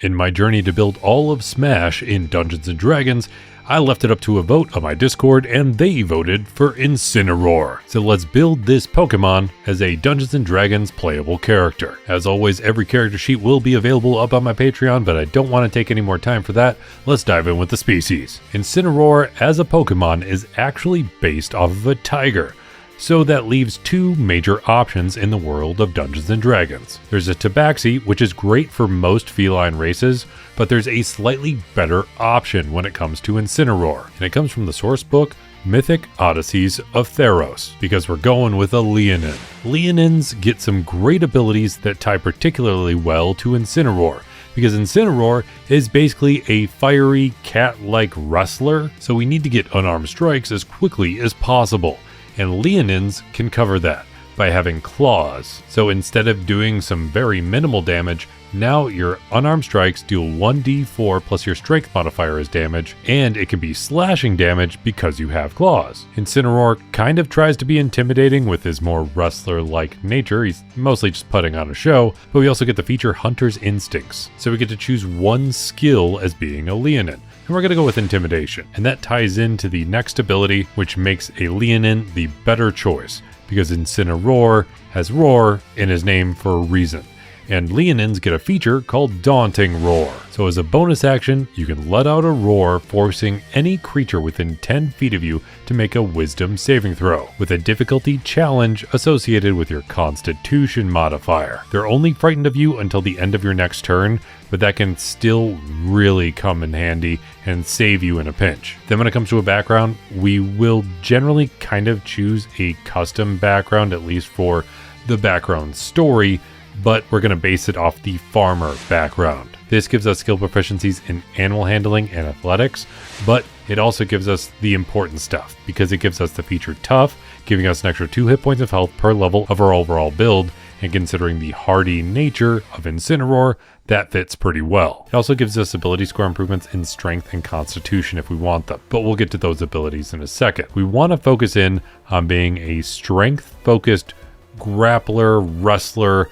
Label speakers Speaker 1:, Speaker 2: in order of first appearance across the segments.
Speaker 1: In my journey to build all of Smash in Dungeons & Dragons, I left it up to a vote on my Discord and they voted for Incineroar. So let's build this Pokemon as a Dungeons & Dragons playable character. As always, every character sheet will be available up on my Patreon, but I don't want to take any more time for that. Let's dive in with the species. Incineroar as a Pokemon is actually based off of a tiger. So that leaves two major options in the world of Dungeons & Dragons. There's a Tabaxi, which is great for most feline races, but there's a slightly better option when it comes to Incineroar. And it comes from the source book, Mythic Odysseys of Theros, because we're going with a Leonin. Leonins get some great abilities that tie particularly well to Incineroar, because Incineroar is basically a fiery cat-like wrestler, so we need to get unarmed strikes as quickly as possible. And Leonins can cover that by having claws. So instead of doing some very minimal damage, now your unarmed strikes deal 1d4 plus your strength modifier as damage, and it can be slashing damage because you have claws. Incineroar kind of tries to be intimidating with his more wrestler-like nature. He's mostly just putting on a show, but we also get the feature Hunter's Instincts. So we get to choose one skill as being a Leonin. And we're going to go with Intimidation. And that ties into the next ability, which makes a Leonin the better choice, because Incineroar has Roar in his name for a reason. And Leonins get a feature called Daunting Roar. So as a bonus action, you can let out a roar, forcing any creature within 10 feet of you to make a Wisdom saving throw, with a difficulty challenge associated with your Constitution modifier. They're only frightened of you until the end of your next turn, but that can still really come in handy and save you in a pinch. Then when it comes to a background, we will generally kind of choose a custom background, at least for the background story, but we're going to base it off the farmer background. This gives us skill proficiencies in animal handling and athletics, but it also gives us the important stuff because it gives us the feature Tough, giving us an extra 2 hit points of health per level of our overall build, and considering the hardy nature of Incineroar, that fits pretty well. It also gives us ability score improvements in strength and constitution if we want them, but we'll get to those abilities in a second. We want to focus in on being a strength-focused grappler, wrestler,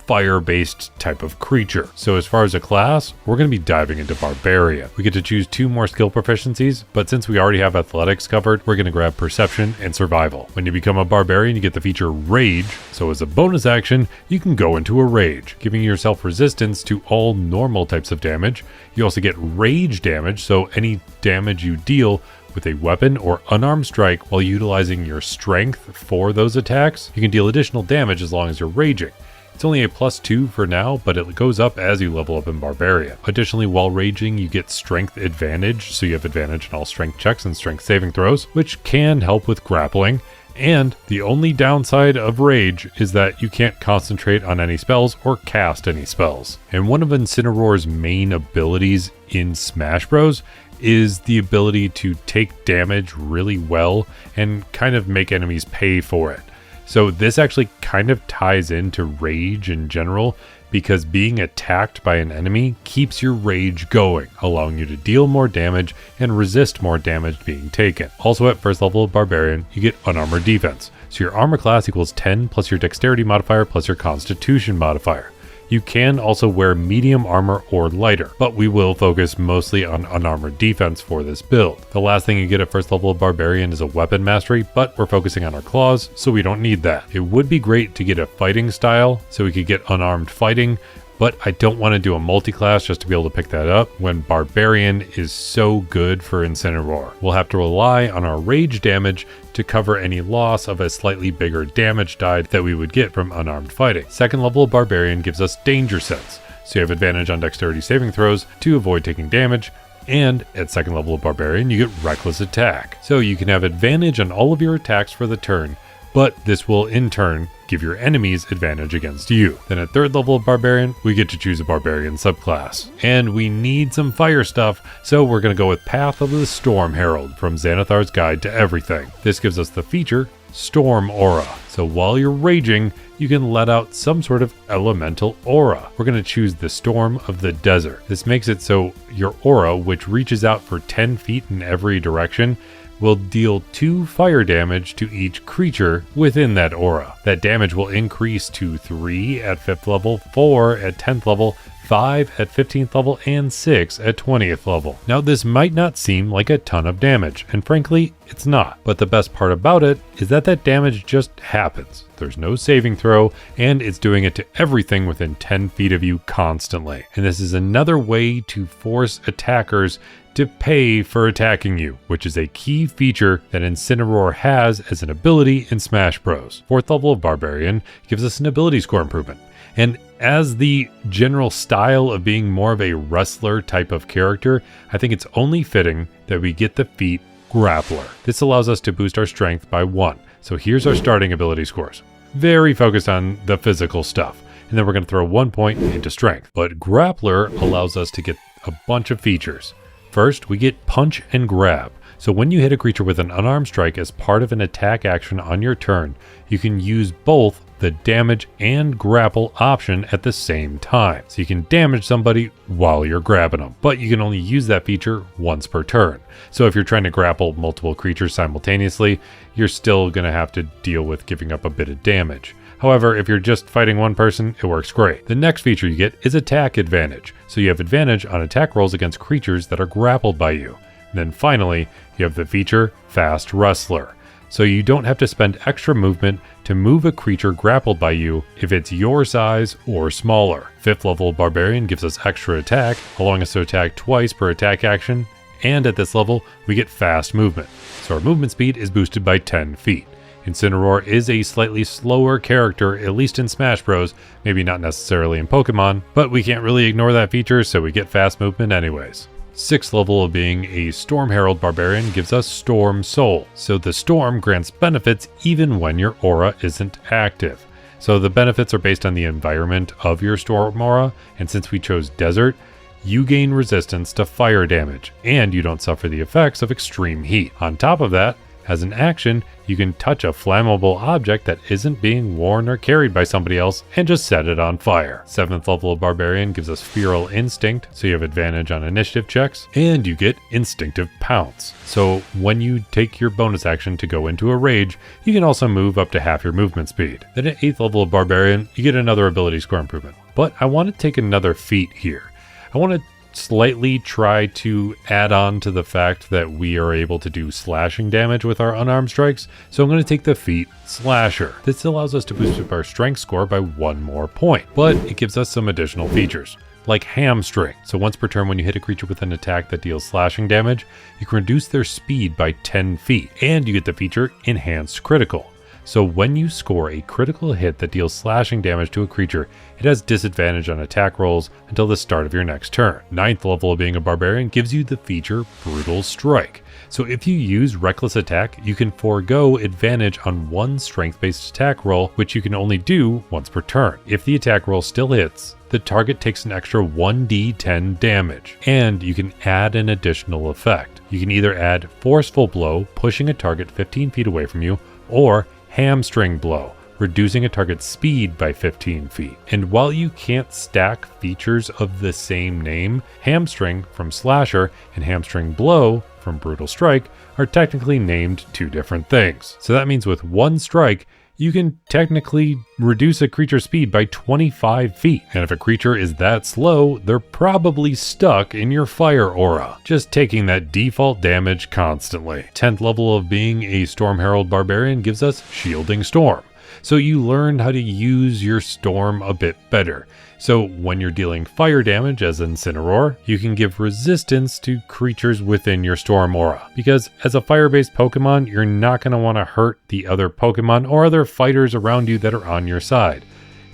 Speaker 1: fire-based type of creature. So as far as a class, we're going to be diving into Barbarian. We get to choose 2 more skill proficiencies, but since we already have athletics covered, we're going to grab Perception and Survival. When you become a Barbarian, you get the feature Rage, so as a bonus action, you can go into a Rage, giving yourself resistance to all normal types of damage. You also get Rage damage, so any damage you deal with a weapon or unarmed strike while utilizing your strength for those attacks, you can deal additional damage as long as you're raging. It's only a +2 for now, but it goes up as you level up in Barbarian. Additionally, while raging, you get strength advantage, so you have advantage in all strength checks and strength saving throws, which can help with grappling. And the only downside of rage is that you can't concentrate on any spells or cast any spells. And one of Incineroar's main abilities in Smash Bros is the ability to take damage really well and kind of make enemies pay for it. So this actually kind of ties into rage in general, because being attacked by an enemy keeps your rage going, allowing you to deal more damage and resist more damage being taken. Also at first level of Barbarian, you get unarmored defense. So your armor class equals 10 plus your dexterity modifier plus your constitution modifier. You can also wear medium armor or lighter, but we will focus mostly on unarmored defense for this build. The last thing you get at first level of Barbarian is a weapon mastery, but we're focusing on our claws, so we don't need that. It would be great to get a fighting style, so we could get unarmed fighting, but I don't want to do a multi-class just to be able to pick that up when Barbarian is so good for Incineroar. We'll have to rely on our rage damage to cover any loss of a slightly bigger damage die that we would get from unarmed fighting. Second level of Barbarian gives us Danger Sense, so you have advantage on dexterity saving throws to avoid taking damage, and at second level of Barbarian you get Reckless Attack, so you can have advantage on all of your attacks for the turn, but this will in turn give your enemies advantage against you. Then at third level of Barbarian, we get to choose a Barbarian subclass. And we need some fire stuff, so we're going to go with Path of the Storm Herald from Xanathar's Guide to Everything. This gives us the feature Storm Aura. So while you're raging, you can let out some sort of elemental aura. We're going to choose the Storm of the Desert. This makes it so your aura, which reaches out for 10 feet in every direction, will deal 2 fire damage to each creature within that aura. That damage will increase to 3 at 5th level, 4 at 10th level, 5 at 15th level, and 6 at 20th level. Now this might not seem like a ton of damage, and frankly, it's not. But the best part about it is that that damage just happens. There's no saving throw, and it's doing it to everything within 10 feet of you constantly. And this is another way to force attackers to pay for attacking you, which is a key feature that Incineroar has as an ability in Smash Bros. 4th level of Barbarian gives us an ability score improvement. And as the general style of being more of a wrestler type of character, I think it's only fitting that we get the feat Grappler. This allows us to boost our strength by 1. So here's our starting ability scores. Very focused on the physical stuff. And then we're going to throw 1 point into strength. But Grappler allows us to get a bunch of features. First, we get punch and grab. So when you hit a creature with an unarmed strike as part of an attack action on your turn, you can use both the damage and grapple option at the same time. So you can damage somebody while you're grabbing them, but you can only use that feature once per turn. So if you're trying to grapple multiple creatures simultaneously, you're still going to have to deal with giving up a bit of damage. However, if you're just fighting one person, it works great. The next feature you get is attack advantage. So you have advantage on attack rolls against creatures that are grappled by you. And then finally, you have the feature Fast Wrestler. So you don't have to spend extra movement to move a creature grappled by you if it's your size or smaller. 5th level Barbarian gives us extra attack, allowing us to attack twice per attack action. And at this level, we get fast movement. So our movement speed is boosted by 10 feet. Incineroar is a slightly slower character, at least in Smash Bros, maybe not necessarily in Pokemon, but we can't really ignore that feature, so we get fast movement anyways. 6th level of being a Storm Herald Barbarian gives us Storm Soul, so the Storm grants benefits even when your aura isn't active. So the benefits are based on the environment of your Storm aura, and since we chose Desert, you gain resistance to fire damage, and you don't suffer the effects of extreme heat. On top of that, as an action, you can touch a flammable object that isn't being worn or carried by somebody else and just set it on fire. 7th level of Barbarian gives us Feral Instinct, so you have advantage on initiative checks, and you get Instinctive Pounce. So when you take your bonus action to go into a rage, you can also move up to half your movement speed. Then at 8th level of Barbarian, you get another ability score improvement. But I want to take another feat here. I want to slightly try to add on to the fact that we are able to do slashing damage with our unarmed strikes, so I'm going to take the feat Slasher. This allows us to boost up our strength score by 1 more point, but it gives us some additional features, like Hamstring. So once per turn when you hit a creature with an attack that deals slashing damage, you can reduce their speed by 10 feet, and you get the feature Enhanced Critical. So when you score a critical hit that deals slashing damage to a creature, it has disadvantage on attack rolls until the start of your next turn. 9th level of being a Barbarian gives you the feature Brutal Strike. So if you use Reckless Attack, you can forego advantage on 1 strength-based attack roll, which you can only do once per turn. If the attack roll still hits, the target takes an extra 1d10 damage, and you can add an additional effect. You can either add Forceful Blow, pushing a target 15 feet away from you, or Hamstring Blow, reducing a target's speed by 15 feet. And while you can't stack features of the same name, Hamstring from Slasher and Hamstring Blow from Brutal Strike are technically named 2 different things. So that means with 1 strike, you can technically reduce a creature's speed by 25 feet. And if a creature is that slow, they're probably stuck in your fire aura, just taking that default damage constantly. 10th level of being a Storm Herald Barbarian gives us Shielding Storm. So you learned how to use your storm a bit better. So when you're dealing fire damage as Incineroar, you can give resistance to creatures within your storm aura. Because as a fire-based Pokemon, you're not going to want to hurt the other Pokemon or other fighters around you that are on your side.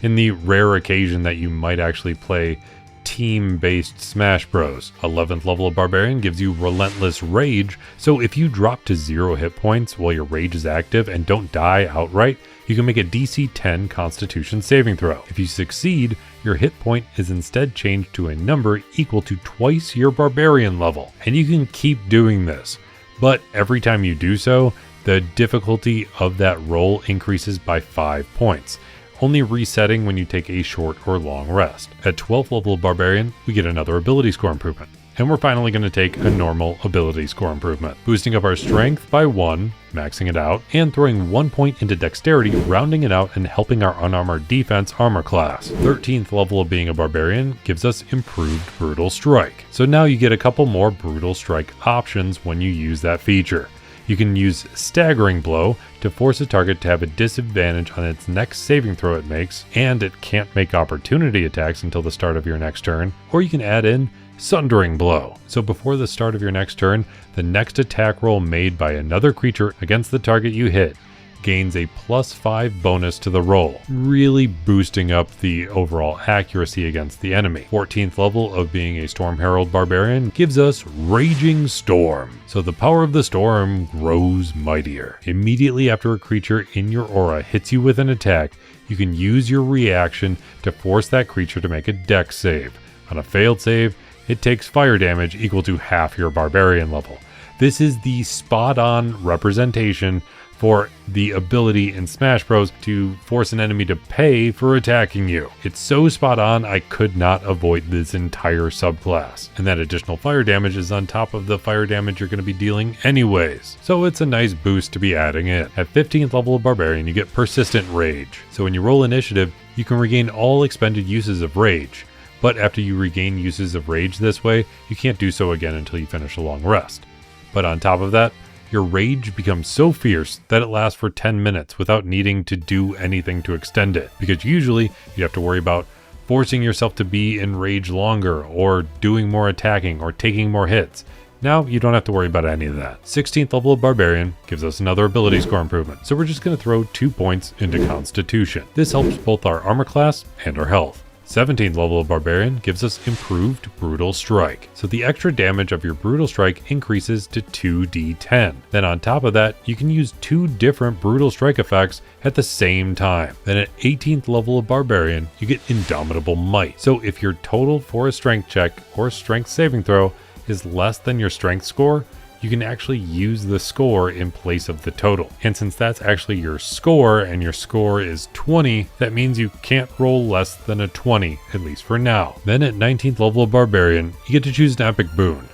Speaker 1: In the rare occasion that you might actually play team-based Smash Bros. 11th level of Barbarian gives you Relentless Rage, so if you drop to 0 hit points while your rage is active and don't die outright, you can make a DC 10 Constitution saving throw. If you succeed, your hit point is instead changed to a number equal to twice your Barbarian level, and you can keep doing this. But every time you do so, the difficulty of that roll increases by 5 points, only resetting when you take a short or long rest. At 12th level Barbarian, we get another ability score improvement. And we're finally going to take a normal ability score improvement, boosting up our strength by 1, maxing it out, and throwing 1 point into dexterity, rounding it out and helping our unarmored defense armor class. 13th level of being a barbarian gives us improved brutal strike. So now you get a couple more brutal strike options when you use that feature. You can use Staggering Blow to force a target to have a disadvantage on its next saving throw it makes, and it can't make opportunity attacks until the start of your next turn. Or you can add in Sundering Blow. So before the start of your next turn, the next attack roll made by another creature against the target you hit gains a +5 bonus to the roll, really boosting up the overall accuracy against the enemy. 14th level of being a Storm Herald Barbarian gives us Raging Storm. So the power of the storm grows mightier. Immediately after a creature in your aura hits you with an attack, you can use your reaction to force that creature to make a dex save. On a failed save, it takes fire damage equal to half your Barbarian level. This is the spot-on representation for the ability in Smash Bros. To force an enemy to pay for attacking you. It's so spot on, I could not avoid this entire subclass. And that additional fire damage is on top of the fire damage you're going to be dealing anyways. So it's a nice boost to be adding in. At 15th level of Barbarian, you get Persistent Rage. So when you roll initiative, you can regain all expended uses of Rage. But after you regain uses of Rage this way, you can't do so again until you finish a long rest. But on top of that, your rage becomes so fierce that it lasts for 10 minutes without needing to do anything to extend it, because usually you have to worry about forcing yourself to be in rage longer or doing more attacking or taking more hits. Now you don't have to worry about any of that. 16th level of Barbarian gives us another ability score improvement, so we're just going to throw 2 points into Constitution. This helps both our armor class and our health. 17th level of Barbarian gives us improved Brutal Strike. So the extra damage of your Brutal Strike increases to 2d10. Then on top of that, you can use 2 different Brutal Strike effects at the same time. Then at 18th level of Barbarian, you get Indomitable Might. So if your total for a strength check or strength saving throw is less than your strength score, you can actually use the score in place of the total. And since that's actually your score and your score is 20, that means you can't roll less than a 20, at least for now. Then at 19th level of Barbarian, you get to choose an epic boon.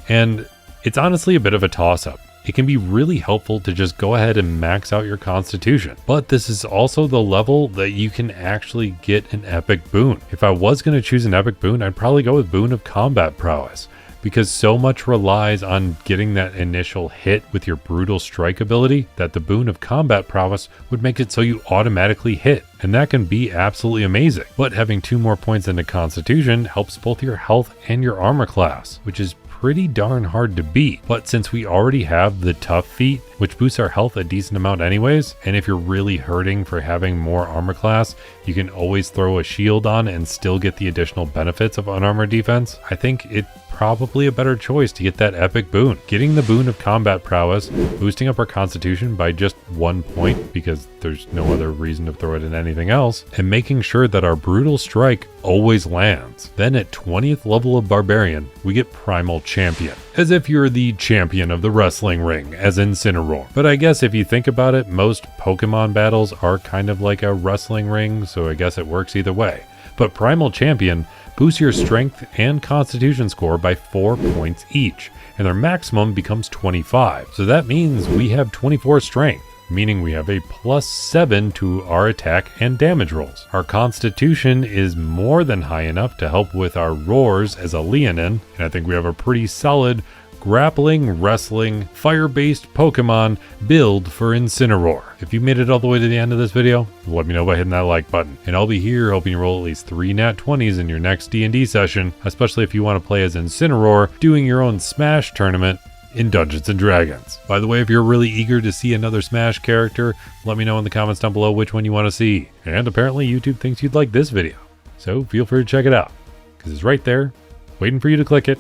Speaker 1: And it's honestly a bit of a toss-up. It can be really helpful to just go ahead and max out your Constitution. But this is also the level that you can actually get an epic boon. If I was going to choose an epic boon, I'd probably go with Boon of Combat Prowess, because so much relies on getting that initial hit with your Brutal Strike ability that the Boon of Combat Prowess would make it so you automatically hit, and that can be absolutely amazing. But having 2 more points into Constitution helps both your health and your armor class, which is pretty darn hard to beat. But since we already have the Tough feat, which boosts our health a decent amount anyways, and if you're really hurting for having more armor class, you can always throw a shield on and still get the additional benefits of unarmored defense, I think it's probably a better choice to get that epic boon. Getting the Boon of Combat Prowess, boosting up our Constitution by just 1 point because there's no other reason to throw it in anything else, and making sure that our Brutal Strike always lands. Then at 20th level of Barbarian, we get Primal Champion, as if you're the champion of the wrestling ring, as in Incineroar. But I guess if you think about it, most Pokemon battles are kind of like a wrestling ring, so I guess it works either way. But Primal Champion boosts your strength and Constitution score by 4 points each, and their maximum becomes 25. So that means we have 24 strength, meaning we have a +7 to our attack and damage rolls. Our Constitution is more than high enough to help with our roars as a Leonin, and I think we have a pretty solid grappling, wrestling, fire-based Pokemon build for Incineroar. If you made it all the way to the end of this video, let me know by hitting that like button. And I'll be here hoping you roll at least 3 nat 20s in your next D&D session, especially if you want to play as Incineroar, doing your own Smash tournament in Dungeons & Dragons. By the way, if you're really eager to see another Smash character, let me know in the comments down below which one you want to see. And apparently YouTube thinks you'd like this video, so feel free to check it out, because it's right there, waiting for you to click it.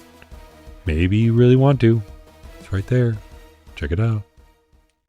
Speaker 1: Maybe you really want to. It's right there. Check it out.